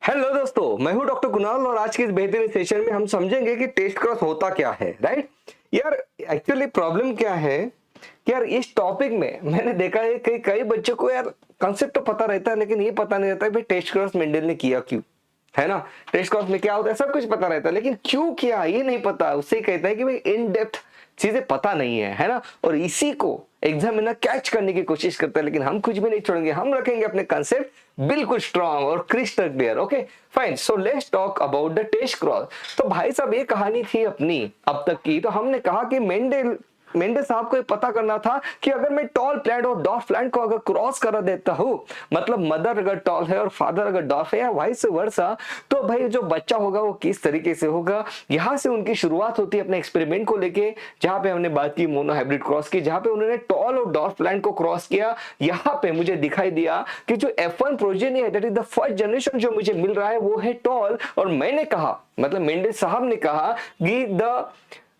Hello दोस्तों, मैं हूं डॉक्टर कुणाल और आज के इस बेहतरीन सेशन में हम समझेंगे कि टेस्ट क्रॉस होता क्या है। राइट यार, एक्चुअली प्रॉब्लम क्या है कि यार इस टॉपिक में मैंने देखा है कि कई बच्चों को यार कंसेप्ट तो पता रहता है लेकिन ये पता नहीं रहता है भाई टेस्ट क्रॉस मेंडल ने किया क्यों, है ना। टेस्ट क्रॉस में क्या होता है सब कुछ पता रहता है लेकिन क्यों किया ये नहीं पता। उससे कहता है कि भाई इन डेप्थ चीजें पता नहीं है ना। और इसी को एग्जामिनर कैच करने की कोशिश करता है लेकिन हम कुछ भी नहीं छोड़ेंगे, हम रखेंगे अपने कंसेप्ट बिल्कुल स्ट्रांग और crystal clear. Okay fine, so let's talk about the test cross. तो भाई साहब ये कहानी थी अपनी अब तक की। तो हमने कहा कि मेंडल साहब को ये पता करना था कि अगर मैं टॉल प्लांट और डॉर्फ प्लांट को अगर क्रॉस करा देता हूं, मतलब मदर अगर टॉल है और फादर अगर डॉर्फ है या वाइस वर्सा, तो भाई जो बच्चा होगा वो किस तरीके से होगा। यहां से उनकी शुरुआत होती है अपने एक्सपेरिमेंट को लेके, जहां पे हमने बात की मोनो हाइब्रिड क्रॉस की, जहां पे उन्होंने टॉल और डॉर्फ प्लांट को क्रॉस किया। यहां पे मुझे दिखाई दिया कि जो F1 प्रोजेनी है, that is the first generation जो मुझे मिल रहा है वो है टॉल। और मैंने कहा, मतलब मेंडल साहब ने कहा कि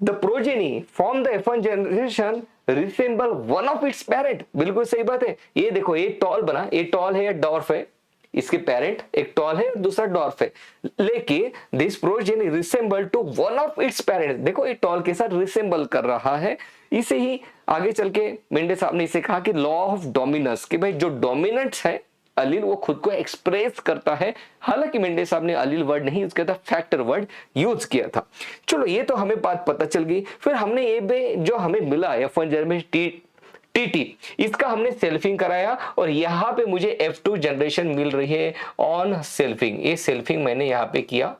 the progeny from the F1 generation resemble one of its parent। बिल्कुल सही बात है। ये देखो ये टॉल बना, ये टॉल है या डॉर्फ है, इसके पेरेंट एक टॉल है दूसरा डॉर्फ है, लेकिन this progeny resemble to one of its parents. देखो ये टॉल के साथ रिसेंबल कर रहा है। इसे ही आगे चल के मेंडल साहब ने इसे कहा कि लॉ ऑफ डोमिनेंस, कि भाई जो डोमिनेंट्स है अलील वो खुद को एक्सप्रेस करता है। हालांकि मेंडल साहब ने अलील वर्ड नहीं यूज किया था, फैक्टर वर्ड यूज किया था। चलो ये तो हमें बात पता चल गई। फिर हमने ये जो हमें मिला F1 जनरेशन टीटी, इसका हमने सेल्फिंग कराया और यहाँ पे मुझे F2 जनरेशन मिल रही है ऑन सेल्फिंग। ये सेल्फिंग मैंने यहाँ पे किया।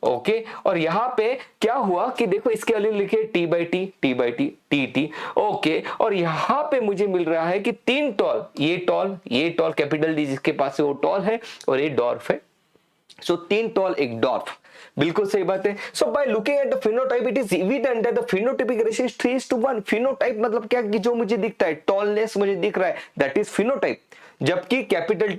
ओके और यहां पे क्या हुआ कि देखो इसके अली लिखे T by T T. Okay और यहां पे मुझे मिल रहा है कि तीन टॉल, ये टॉल कैपिटल डी जिसके पास है वो टॉल है और ये डॉर्फ है। सो तीन टॉल एक डॉर्फ, बिल्कुल सही बात है। So by looking at the phenotype it is evident that the phenotypic ratio is 3:1। Phenotype मतलब क्या कि जो मुझे दिखता है, टॉलनेस मुझे दिख रहा है, दैट इज फिनोटाइप। जबकि कैपिटल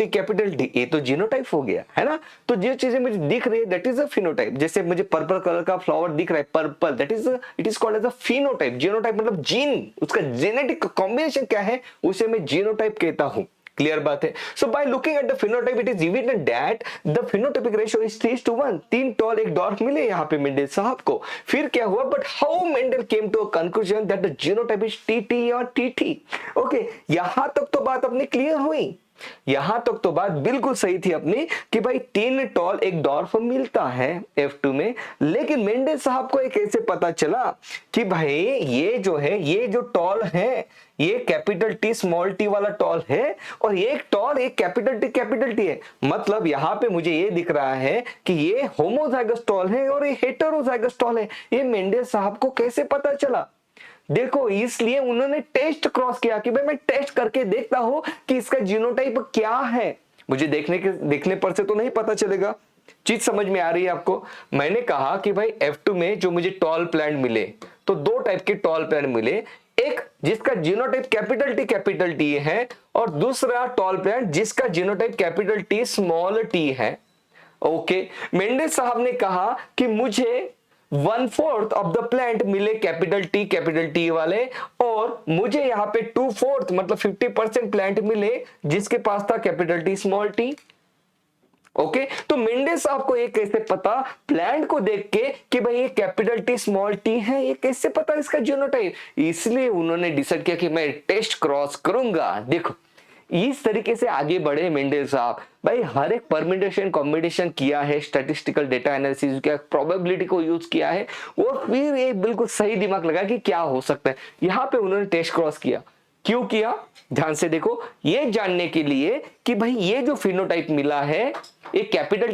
टी ये तो जीनोटाइप हो गया, है ना। तो जो चीजें मुझे दिख रही है दैट इज अ फिनोटाइप। जैसे मुझे पर्पल कलर का फ्लावर दिख रहा है, purple, that is it is called as a phenotype. Genotype मतलब जीन, उसका जेनेटिक कॉम्बिनेशन क्या है उसे मैं जीनोटाइप कहता हूं। क्लियर बात है। So by looking at the phenotype it is evident that the phenotypic ratio is 3:1। तीन टॉल एक डॉर्फ मिले यहाँ पे मेंडल साहब को। फिर क्या हुआ, but how Mendel came to a conclusion that the genotype is TT और टीटी। ओके यहां तक तो बात अपनी क्लियर हुई, यहां तक तो बात बिल्कुल सही थी अपनी कि भाई तीन टॉल एक डॉर्फ मिलता है F2 में। लेकिन मेंडल साहब को ये कैसे पता चला कि भाई ये जो है, ये जो टॉल है ये कैपिटल टी स्मॉल टी वाला टॉल है और ये एक टॉल एक कैपिटल टी है। मतलब यहां पे मुझे ये दिख रहा है कि ये होमोजाइगस टॉल है और ये हेटेरोजाइगस टॉल है। ये मेंडल साहब को कैसे पता चला? देखो इसलिए उन्होंने टेस्ट क्रॉस किया कि भाई मैं टेस्ट करके देखता हूं कि इसका जीनोटाइप क्या है। मुझे देखने पर से तो नहीं पता चलेगा। चीज समझ में आ रही है आपको? मैंने कहा कि भाई F2 में जो मुझे टॉल प्लांट मिले, तो दो टाइप के टॉल प्लांट मिले, एक जिसका जीनोटाइप कैपिटल टी है और दूसरा टॉल प्लांट जिसका genotype capital T small T है। ओके मेंडल साहब ने कहा कि मुझे 1/4 ऑफ द प्लांट मिले कैपिटल टी वाले और मुझे यहाँ पे 2/4 मतलब 50% प्लांट मिले जिसके पास था capital T small T. Okay तो मेंडल साहब को ये कैसे पता प्लांट को देख के कि भाई ये कैपिटल टी स्मॉल टी है, ये कैसे पता इसका जीनोटाइप? इसलिए उन्होंने डिसाइड किया कि मैं टेस्ट क्रॉस करूंगा। देखो इस तरीके से आगे बढ़े मेंडल साहब। भाई हर एक परम्यूटेशन कॉम्बिनेशन किया है, स्टैटिस्टिकल डेटा एनालिसिस किया, प्रोबेबिलिटी को यूज किया है और फिर ये बिल्कुल सही दिमाग लगा कि क्या हो सकता है। यहां पे उन्होंने टेस्ट क्रॉस किया। क्यों किया? ध्यान से देखो, ये जानने के लिए कि भाई ये जो फिनोटाइप मिला है ये कैपिटल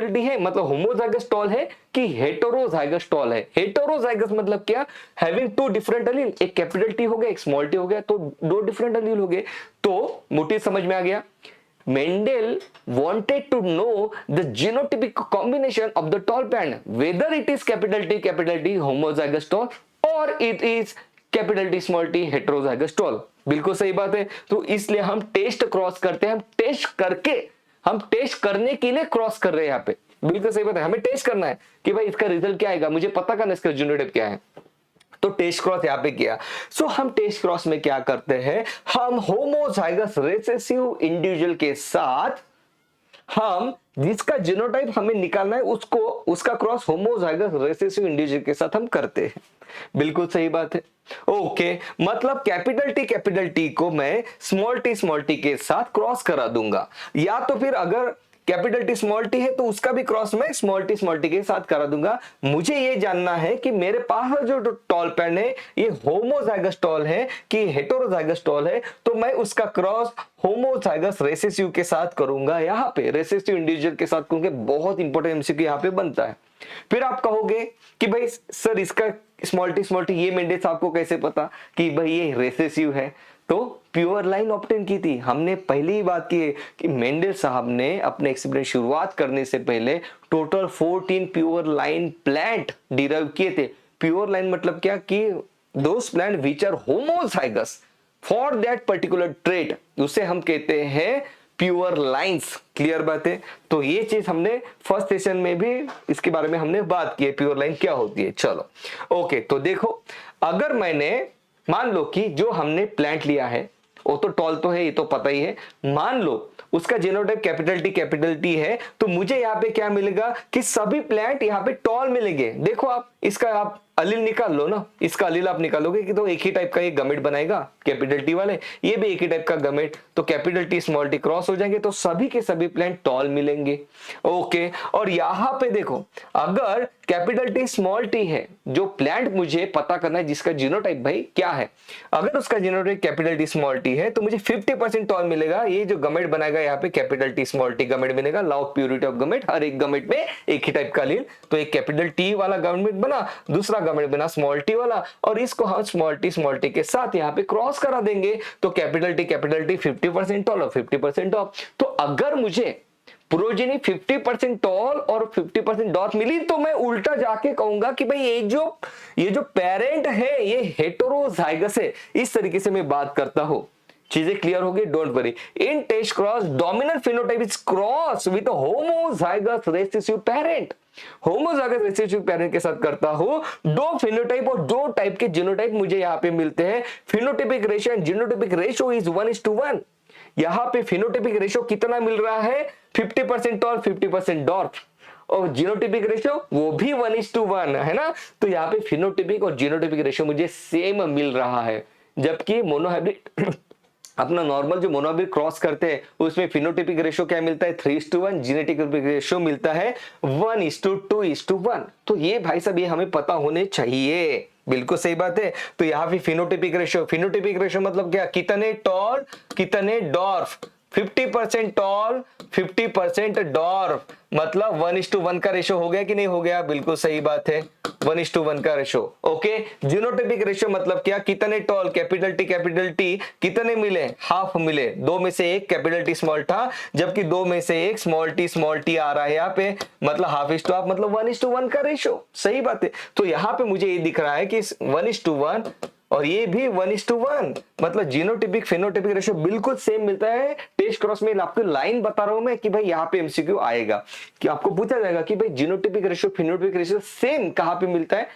टी है मतलब होमोजाइगस टॉल है कि हेटेरोजाइगस टॉल है। हेटेरोजाइगस मतलब क्या? हैविंग टू डिफरेंट अलील, एक कैपिटल टी हो गया एक स्मॉल टी हो गया, तो दो डिफरेंट अलील हो गए। तो मोटिव समझ में आ गया। Mendel wanted to know the genotypic combination of the tall plant, whether it is capital T homozygous tall or it is capital T small t heterozygous tall। बिल्कुल सही बात है। तो इसलिए हम टेस्ट क्रॉस करते हैं, हम टेस्ट करने के लिए क्रॉस कर रहे हैं यहाँ पे। बिल्कुल सही बात है, हमें टेस्ट करना है कि भाई इसका रिजल्ट क्या आएगा, मुझे पता करना इसका जीनोटाइप क्या है। तो टेस्ट क्रॉस यहाँ पे किया। सो हम टेस्ट क्रॉस में क्या करते हैं, हम होमोजाइगस रिसेसिव इंडिविजुअल के साथ हम जिसका जीनोटाइप हमें निकालना है उसको, उसका क्रॉस होमोजाइगस रिसेसिव इंडिविजुअल के साथ हम करते हैं। बिल्कुल सही बात है। ओके, मतलब कैपिटल टी को मैं स्मॉल टी के साथ क्रॉस करा दूंगा, या तो फिर अगर कैपिटल टी स्मॉल टी है तो उसका भी क्रॉस मैं स्मॉल टी के साथ करा दूंगा। मुझे ये जानना है कि मेरे पास जो टॉल पैन है ये होमोजाइगस टॉल है कि हेटेरोजाइगस टॉल है, तो मैं उसका क्रॉस होमोजाइगस रिसेसिव के साथ करूंगा, यहाँ पे रिसेसिव इंडिविजुअल के साथ, क्योंकि बहुत इंपॉर्टेंट एमसीक्यू यहाँ पे बनता है। फिर आप कहोगे कि भाई सर इसका स्मॉल टी ये मेंडेल साहब को कैसे पता कि भाई ये रिसेसिव है? तो प्योर लाइन ऑब्टेन की थी हमने, पहले ही बात की है कि मेंडेल साहब ने अपने एक्सपेरिमेंट शुरुआत करने से पहले total 14 pure line plant derive किए थे। प्योर लाइन मतलब क्या कि those plant which are homozygous for that particular trait, उसे हम कहते हैं प्योर लाइंस। क्लियर बात है? तो ये चीज हमने फर्स्ट सेशन में भी इसके बारे में हमने बात की है, प्योर लाइन क्या होती है। चलो ओके, तो देखो अगर मैंने मान लो कि जो हमने प्लांट लिया है वो तो टॉल तो है, ये तो पता ही है, मान लो उसका जीनोटाइप कैपिटल टी है, तो मुझे यहाँ पे क्या मिलेगा कि सभी प्लांट यहाँ पे टॉल मिलेंगे। देखो आप इसका आप अलील निकाल लो ना, इसका अलील आप निकालोगे कि तो एक ही टाइप का ये गमेट बनाएगा कैपिटल टी वाले, ये भी एक ही टाइप का गमेट, तो capital T small T cross हो जाएंगे, तो सभी के सभी प्लांट टॉल मिलेंगे। ओके, और यहाँ पे देखो अगर कैपिटल टी स्मॉल टी है, जो प्लांट मुझे पता करना है जिसका जीनोटाइप भाई क्या है, अगर उसका genotype capital T small T है तो मुझे 50% टॉल मिलेगा। ये जो गमेट बनाएगा यहाँ पे capital T small T gamete बनेगा, law of purity of gamete, हर एक गमेट में एक ही टाइप का अलील, तो एक कैपिटल टी वाला गमेट बना, दूसरा गमेट बना स्मॉल टी वाला, और इसको हम स्मॉल टी के साथ यहाँ पे क्रॉस करा देंगे, तो कैपिटल टी 50% टॉल और 50% ऑफ। तो अगर मुझे प्रोजेनी 50% टॉल और 50% डॉट मिली, तो मैं उल्टा जाके कहूंगा कि भाई ये जो पेरेंट है ये हेटेरोजाइगस है। इस तरीके से मैं बात करता हूं। चीजें क्लियर हो गई? Don't worry. In test cross dominant phenotype is cross with homozygous recessive parent. Homozygous recessive parent के साथ करता हूं, दो फिनोटाइप और दो टाइप के जीनोटाइप मुझे यहाँ पे मिलते हैं। Phenotypic ratio and genotypic ratio is 1:1। यहाँ पे फिनोटाइपिक रेशियो कितना मिल रहा है? 50% टॉल 50% डॉर्फ, और जीनोटाइपिक रेशियो वो भी 1:1 है ना। तो यहाँ पे फिनोटाइपिक और जीनोटाइपिक रेशियो मुझे सेम मिल रहा है, जबकि मोनोहाइब्रिड अपना नॉर्मल जो मोनोहाइब्रिड क्रॉस करते हैं उसमें फिनोटाइपिक रेशियो क्या मिलता है? 3:1, जीनोटाइपिक रेशियो मिलता है 1:2:1। तो ये भाई साहब ये हमें पता होने चाहिए। बिल्कुल सही बात है। तो यहाँ पे फिनोटाइपिक रेशियो मतलब क्या? कितने टॉल कितने डॉर्फ, 50% टॉल 50% डॉर्फ, मतलब 1:1 का रेशियो हो गया कि नहीं हो गया? बिल्कुल सही बात है, 1:1 का रेशियो। ओके, जीनोटाइपिक रेशियो मतलब क्या? कितने टॉल कैपिटल टी कितने मिले? हाफ मिले, दो में से एक कैपिटल टी स्मॉल था, जबकि दो में से एक स्मॉल टी आ रहा है यहाँ पे, मतलब हाफ, मतलब 1:1 का रेशियो। सही बात है। तो यहाँ पे मुझे ये दिख रहा है कि 1:1 और ये भी 1:1, मतलब जीनोटाइपिक फिनोटाइपिक रेशियो बिल्कुल सेम मिलता है। टेस्ट क्रॉस में आपको लाइन बता रहा हूं मैं कि भाई यहाँ पे एमसीक्यू आएगा कि आपको पूछा जाएगा कि भाई genotypic ratio phenotypic ratio same कहां पे मिलता है?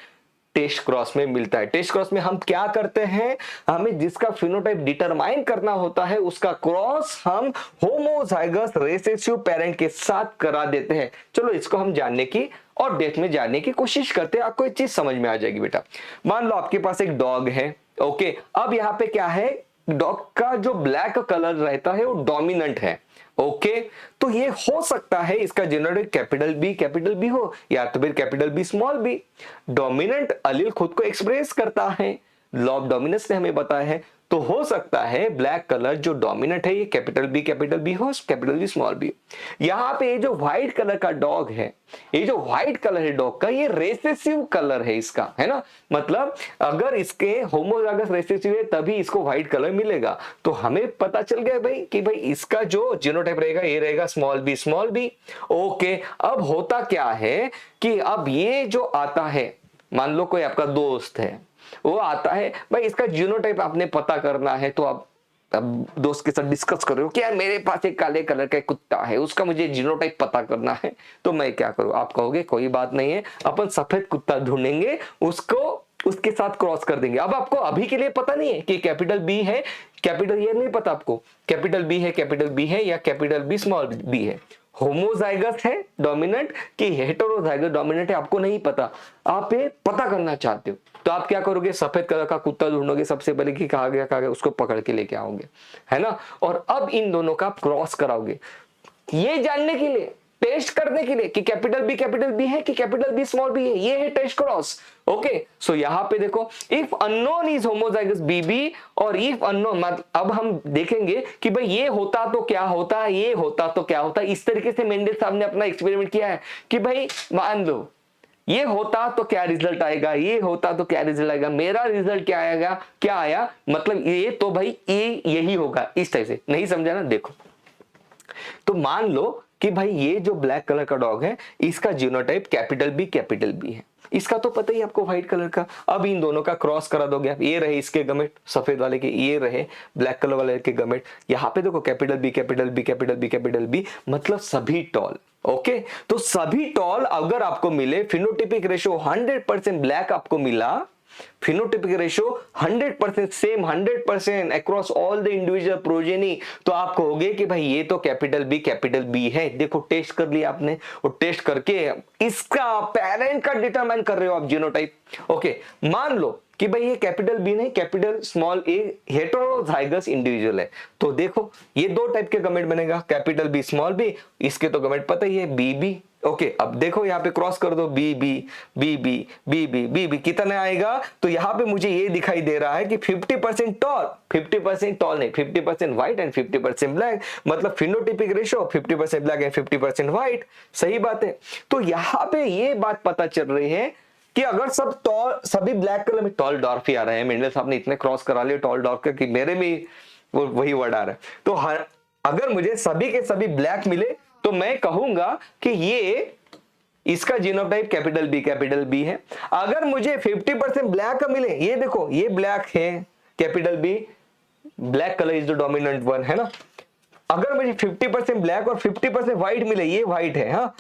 टेस्ट क्रॉस में मिलता है। टेस्ट क्रॉस में हम क्या करते हैं? हमें जिसका फिनोटाइप डिटरमाइन करना होता है उसका क्रॉस हम होमोजाइगस रिसेसिव पेरेंट के साथ करा देते हैं। चलो इसको हम जानने की और डेप्थ में जानने की कोशिश करते हैं, आपको एक चीज समझ में आ जाएगी बेटा। मान लो आपके पास एक डॉग है। ओके, अब यहाँ पे क्या है? डॉग का जो ब्लैक कलर रहता है वो डोमिनेंट है। ओके, तो ये हो सकता है इसका जेनरेट कैपिटल बी हो, या तो फिर capital B small B. Dominant allele खुद को एक्सप्रेस करता है, लॉ ऑफ डोमिनेंस ने हमें बताया है। तो हो सकता है ब्लैक कलर जो डोमिनेंट है ये कैपिटल बी हो, कैपिटल बी स्मॉल बी। यहाँ पे ये जो व्हाइट कलर का डॉग है, ये जो व्हाइट कलर है डॉग का, ये रेसेसिव कलर है इसका, है ना। मतलब अगर इसके होमोजाइगस रेसेसिव है तभी इसको व्हाइट कलर मिलेगा। तो हमें पता चल गया भाई कि भाई इसका जो जीनोटाइप रहेगा ये रहेगा स्मॉल बी। ओके, अब होता क्या है कि अब ये जो आता है, मान लो कोई आपका दोस्त है, वो आता है, भाई इसका जीनोटाइप आपने पता करना है, तो आप अब दोस्त के साथ डिस्कस कर रहे हो कि यार मेरे पास एक काले कलर का कुत्ता है, उसका मुझे जीनोटाइप पता करना है, तो मैं क्या करूं? आप कहोगे कोई बात नहीं है, अपन सफेद कुत्ता ढूंढेंगे, उसको उसके साथ क्रॉस कर देंगे। अब आपको अभी के लिए पता नहीं है कि कैपिटल बी है, कैपिटल ये नहीं पता आपको कैपिटल बी है या कैपिटल बी स्मॉल बी है। होमोजाइगस है डोमिनेंट कि हेटेरोजाइगस डोमिनेंट है, आपको नहीं पता, आप ये पता करना चाहते हो, तो आप क्या करोगे, सफेद कलर का कुत्ता ढूंढोगे सबसे पहले कि कहा गया, उसको पकड़ के लेके आओगे, है ना। और अब इन दोनों का क्रॉस कराओगे, ये जानने के लिए, टेस्ट करने के लिए कि कैपिटल बी है कि कैपिटल बी स्मॉल बी है, ये है टेस्ट क्रॉस। ओके, सो यहां पे देखो, इफ अननोन इज होमोजाइगस बीबी और इफ अननोन, मतलब अब हम देखेंगे कि भाई ये होता तो क्या होता, ये होता तो क्या होता। इस तरीके से मेंडल साहब ने अपना एक्सपेरिमेंट किया है कि भाई मान लो ये होता तो क्या रिजल्ट आएगा, ये होता तो क्या रिजल्ट आएगा, मेरा रिजल्ट क्या आएगा, क्या आया, मतलब ये तो भाई ये यही होगा, इस टाइप से। नहीं समझा ना, देखो तो मान लो कि भाई ये जो ब्लैक कलर का डॉग है इसका जीनोटाइप कैपिटल बी है, इसका तो पता ही आपको व्हाइट कलर का। अब इन दोनों का क्रॉस करा दोगे आप, ये रहे इसके गमेट सफेद वाले के, ये रहे ब्लैक कलर वाले के गमेट, यहां पे देखो कैपिटल बी मतलब सभी टॉल। ओके, तो सभी टॉल अगर आपको मिले, फिनोटिपिक रेशियो 100% ब्लैक आपको मिला, phenotypic ratio 100% same, 100% across all the individual progeny, तो आप कहोगे कि भाई ये तो कैपिटल बी है। देखो टेस्ट कर लिया आपने, और टेस्ट करके इसका पेरेंट का डिटरमाइन कर रहे हो आप जीनोटाइप। ओके, मान लो कि भाई ये कैपिटल बी नहीं, कैपिटल स्मॉल ए हेटेरोजाइगस इंडिविजुअल है, तो देखो ये दो टाइप के गमेट बनेगा, कैपिटल बी स्मॉल बी, इसके तो गमेट पता ही है बी बी। ओके, अब देखो यहाँ पे क्रॉस कर दो, B B B B B B B B, कितना आएगा, तो यहाँ पे मुझे ये दिखाई दे रहा है कि 50% टॉल, 50% टॉल नहीं, 50% व्हाइट एंड 50% ब्लैक, मतलब phenotypic ratio 50% black and 50% white. सही बात है, तो यहाँ पे ये बात पता चल रही है कि अगर सब टॉल, सभी ब्लैक कलर में, टॉल डॉर्फ ही आ रहे हैं, मेंडल साहब ने इतने क्रॉस करा लिए टॉल डॉर्फ के कि मेरे में वो वही वर्ड आ रहा है। तो अगर मुझे सभी के सभी ब्लैक मिले तो मैं कहूंगा कि ये इसका जीनोटाइप कैपिटल बी है। अगर मुझे 50% ब्लैक का मिले, ये देखो ये ब्लैक है, capital B, black colour is the dominant one, है ना। अगर मुझे 50% ब्लैक और 50% व्हाइट मिले, ये व्हाइट है, हाँ,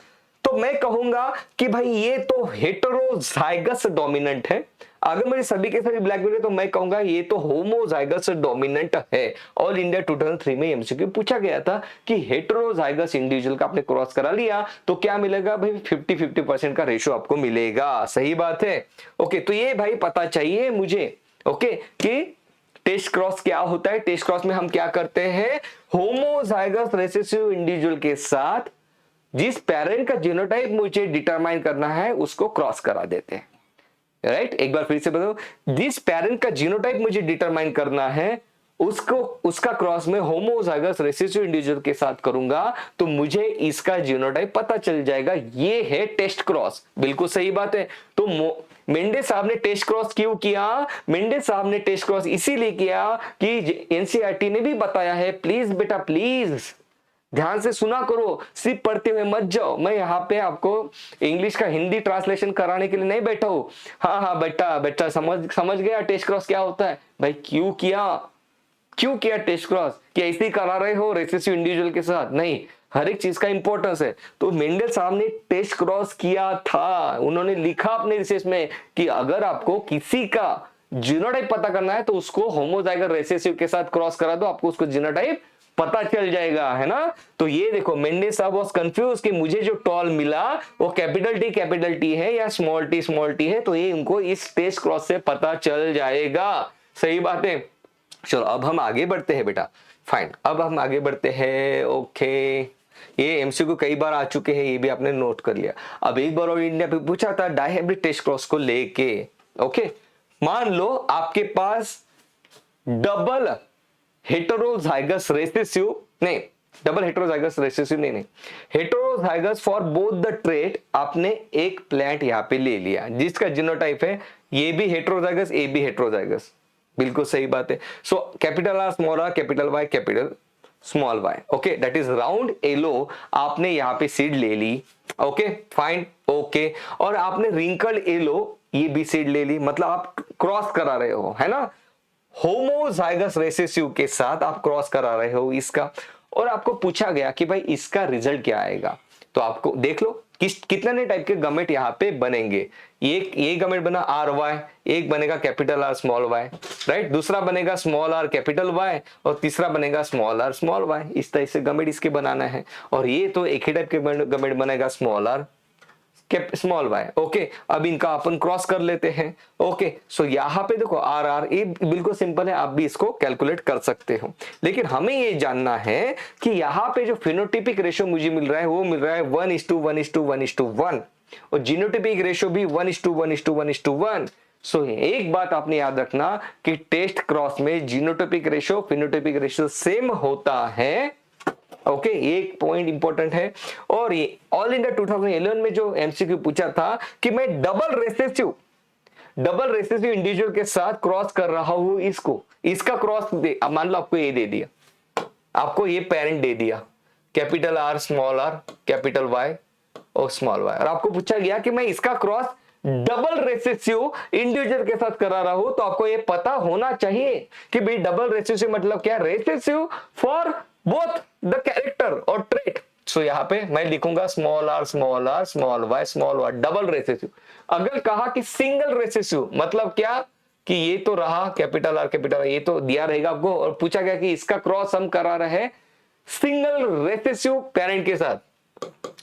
तो मैं कहूंगा कि भाई ये तो हेटेरोजाइगस डोमिनेंट है। अगर मुझे सभी के सभी ब्लैक मिले तो मैं कहूंगा ये तो होमोजाइगस डोमिनेंट है। ऑल इंडिया 2003 में एमसीक्यू पूछा गया था कि हेटेरोजाइगस इंडिविजुअल का आपने क्रॉस करा लिया तो क्या मिलेगा भाई, 50-50% का रेशियो आपको मिलेगा। सही बात है। ओके, तो ये भाई पता चाहिए मुझे, ओके, कि टेस्ट क्रॉस क्या होता है। टेस्ट क्रॉस में हम क्या करते हैं, होमोजाइगस रिसेसिव इंडिविजुअल के साथ जिस पेरेंट का जीनोटाइप मुझे डिटरमाइन करना है उसको क्रॉस करा देते हैं। राइट, एक बार फिर से बताओ, जिस पेरेंट का जीनोटाइप मुझे डिटरमाइन करना है उसको, उसका क्रॉस में होमोजाइगस रिसेसिव इंडिविजुअल के साथ करूंगा तो मुझे इसका जीनोटाइप पता चल जाएगा। ये है टेस्ट क्रॉस। बिल्कुल सही बात है। तो मेंडे साहब ने टेस्ट क्रॉस क्यों किया? मेंडे साहब ने टेस्ट क्रॉस इसीलिए किया कि एनसीईआरटी ने भी बताया है, प्लीज बेटा प्लीज ध्यान से सुना करो, सिर्फ पढ़ते हुए मत जाओ। मैं यहाँ पे आपको इंग्लिश का हिंदी ट्रांसलेशन कराने के लिए नहीं बैठा हूं। हाँ हाँ बेटा बेटा समझ गया टेस्ट क्रॉस क्या होता है। भाई क्यों किया टेस्ट क्रॉस? कि ऐसे ही करा रहे हो रेसेसिव इंडिविजुअल के साथ? नहीं, हर एक चीज का इंपॉर्टेंस है। तो मेंडल साहब ने टेस्ट क्रॉस किया था, उन्होंने लिखा अपने रिसर्च में कि अगर आपको किसी का जीनोटाइप पता करना है तो उसको होमोजाइगस रेसेसिव के साथ क्रॉस करा दो, आपको उसको जीनोटाइप पता चल जाएगा, है ना। तो ये देखो मेंडे साहब वाज कंफ्यूज कि मुझे जो टॉल मिला वो कैपिटल टी है या स्मॉल टी है, तो ये उनको इस टेस्ट क्रॉस से पता चल जाएगा। सही बात है। चलो अब हम आगे बढ़ते हैं बेटा। फाइन, अब हम आगे बढ़ते हैं। ओके, ये एमसीक्यू कई बार आ चुके हैं, ये भी आपने नोट कर लिया। अब एक बार और इंडिया पे पूछा था डायहाइब्रिड टेस्ट क्रॉस को लेके। ओके, मान लो आपके पास डबल हेटेरोजाइगस रेसेसिव नहीं, डबल हेटेरोजाइगस रेसेसिव नहीं, heterozygous for both the trait आपने एक प्लांट यहां पे ले लिया जिसका जीनोटाइप है ये भी हेटेरोजाइगस, ए भी हेटेरोजाइगस। बिल्कुल सही बात है। So capital R, small R, capital Y, capital small Y. Okay, that is round yellow आपने यहाँ पे सीड ले ली। ओके फाइन, ओके, और आपने रिंकल्ड एलो ये भी सीड ले ली, मतलब आप क्रॉस करा रहे हो, है ना। होमोजाइगस रेसेसिव के साथ आप क्रॉस करा रहे हो इसका, और आपको पूछा गया कि भाई इसका रिजल्ट क्या आएगा। तो आपको देख लो कितने टाइप के गमेट यहाँ पे बनेंगे। एक ये गमेट बना आर वाई, एक बनेगा capital R small Y, right, दूसरा बनेगा स्मॉल आर कैपिटल वाई, और तीसरा बनेगा स्मॉल आर स्मॉल वाई। इस तरह से गमेट इसके बनाना है। और ये तो एक ही टाइप के गमेट बनेगा small R small Y. Okay, अब इनका अपन क्रॉस कर लेते हैं। ओके, सो यहाँ पे देखो आर आर, ये बिल्कुल सिंपल है, आप भी इसको कैलकुलेट कर सकते हो। लेकिन हमें ये जानना है कि यहाँ पे जो फिनोटिपिक रेशियो मुझे मिल रहा है वो मिल रहा है 1:1:1:1, और जीनोटिपिक रेशियो भी 1:1:1:1। सो एक बात आपने याद रखना कि टेस्ट क्रॉस में genotypic ratio phenotypic ratio same होता है। ओके, एक पॉइंट इंपॉर्टेंट है। और ये ऑल इंडिया 2011 में जो एमसीक्यू पूछा था कि मैं डबल रेसेसिव इंडिविजुअल के साथ क्रॉस कर रहा हूं, इसका क्रॉस मान लो आपको ये दे दिया, आपको ये पेरेंट दे दिया capital R small R capital Y और स्मॉल वाई, और आपको पूछा गया कि मैं इसका क्रॉस डबल रेसेसिव इंडिविजुअल के साथ करा रहा हूं, तो आपको ये पता होना चाहिए कि भाई डबल रेसेसिव मतलब क्या, recessive for both the character और ट्रेट। सो यहाँ पे मैं लिखूंगा small R small Y small Y double recessive. अगर कहा कि सिंगल रेसेसिव मतलब क्या, कि ये तो रहा कैपिटल आर ये तो दिया रहेगा आपको, और पूछा गया कि इसका क्रॉस हम करा रहे हैं सिंगल रेसेसिव पेरेंट के साथ,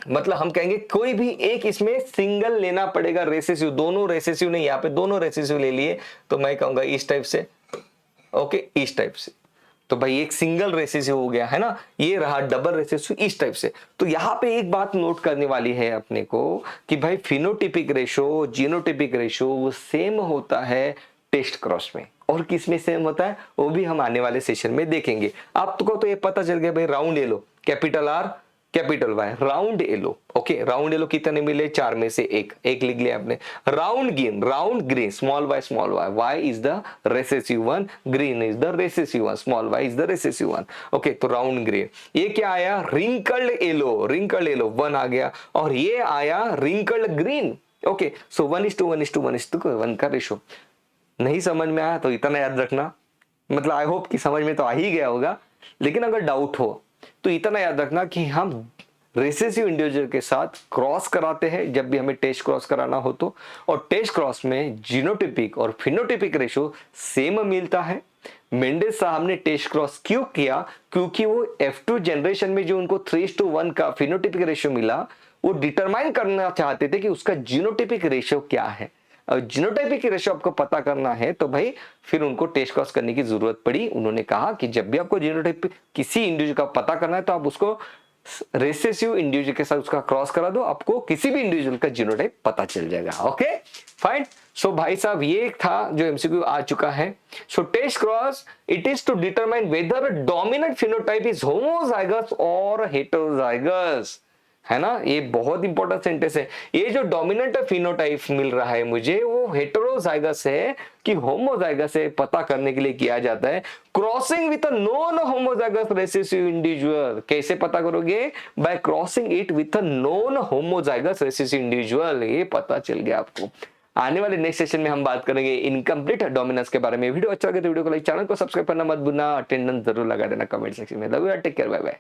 मतलब हम कहेंगे कोई भी एक इसमें सिंगल लेना पड़ेगा रेसेसिव, दोनों रेसेसिव नहीं, यहाँ पे दोनों रेसेसिव ले लिए, तो मैं कहूंगा इस टाइप से। ओके, इस टाइप से, तो भाई एक सिंगल रेसेसिव हो गया है ना, ये रहा डबल रेसेसिव इस टाइप से। तो यहाँ पे एक बात नोट करने वाली है अपने को कि भाई फिनोटिपिक रेशो जीनोटिपिक रेशो वो सेम होता है टेस्ट क्रॉस में, और किस में सेम होता है वो भी हम आने वाले सेशन में देखेंगे। आपको तो ये पता चल गया भाई, round yellow capital R capital Y, round yellow. Okay, round yellow कितने मिले, 4 में से एक लिख लिया आपने। Round green small Y, Y is the recessive one, green is the recessive one, small Y is the recessive one. Okay, तो round green. ये क्या आया, रिंकल्ड येलो 1 आ गया, और ये आया रिंकल्ड ग्रीन। ओके, सो 1:1:1:1 का रेशो। नहीं समझ में आया तो इतना याद रखना, मतलब आई होप कि समझ में तो आ ही गया होगा, लेकिन अगर डाउट हो तो इतना याद रखना कि हम रेसेसिव इंडिविजुअल के साथ क्रॉस कराते हैं जब भी हमें टेस्ट क्रॉस कराना हो तो, और टेस्ट क्रॉस में जीनोटिपिक और फिनोटिपिक रेशो सेम मिलता है। मेंडेस साहब ने टेस्ट क्रॉस क्यों किया, क्योंकि वो F2 जनरेशन में जो उनको 3:1 का फिनोटिपिक रेशो मिला, वो डिटरमाइन करना चाहते थे कि उसका जीनोटिपिक रेशो क्या है। और जीनोटाइपिक रेशो आपको पता करना है तो भाई फिर उनको टेस्ट क्रॉस करने की जरूरत पड़ी। उन्होंने कहा कि जब भी आपको जीनोटाइप किसी इंडिविजुअल का पता करना है तो आप उसको रेसेसिव इंडिविजुअल के साथ उसका क्रॉस करा दो, आपको किसी भी इंडिविजुअल का जीनोटाइप पता चल जाएगा। Okay fine. सो भाई साहब ये था जो एमसीक्यू आ चुका है। So test cross it is to determine whether dominant phenotype is homozygous और हेटेरोजाइगस, है ना। ये बहुत इंपॉर्टेंट सेंटेंस है। ये जो डोमिनेंट फिनोटाइप मिल रहा है मुझे वो हेटेरोजाइगस है कि होमोजाइगस है, पता करने के लिए किया जाता है crossing with a non homozygous recessive individual. कैसे पता करोगे, bye crossing it with a non homozygous recessive individual. ये पता चल गया आपको। आने वाले नेक्स्ट सेशन में हम बात करेंगे इनकम्प्लीट डोमिनेंस के बारे में। वीडियो अच्छा लगे तो वीडियो को लाइक, चैनल को सब्सक्राइब करना मत भूलना, अटेंडेंस जरूर लगा देना कमेंट सेक्शन में। Love you, take care, bye bye.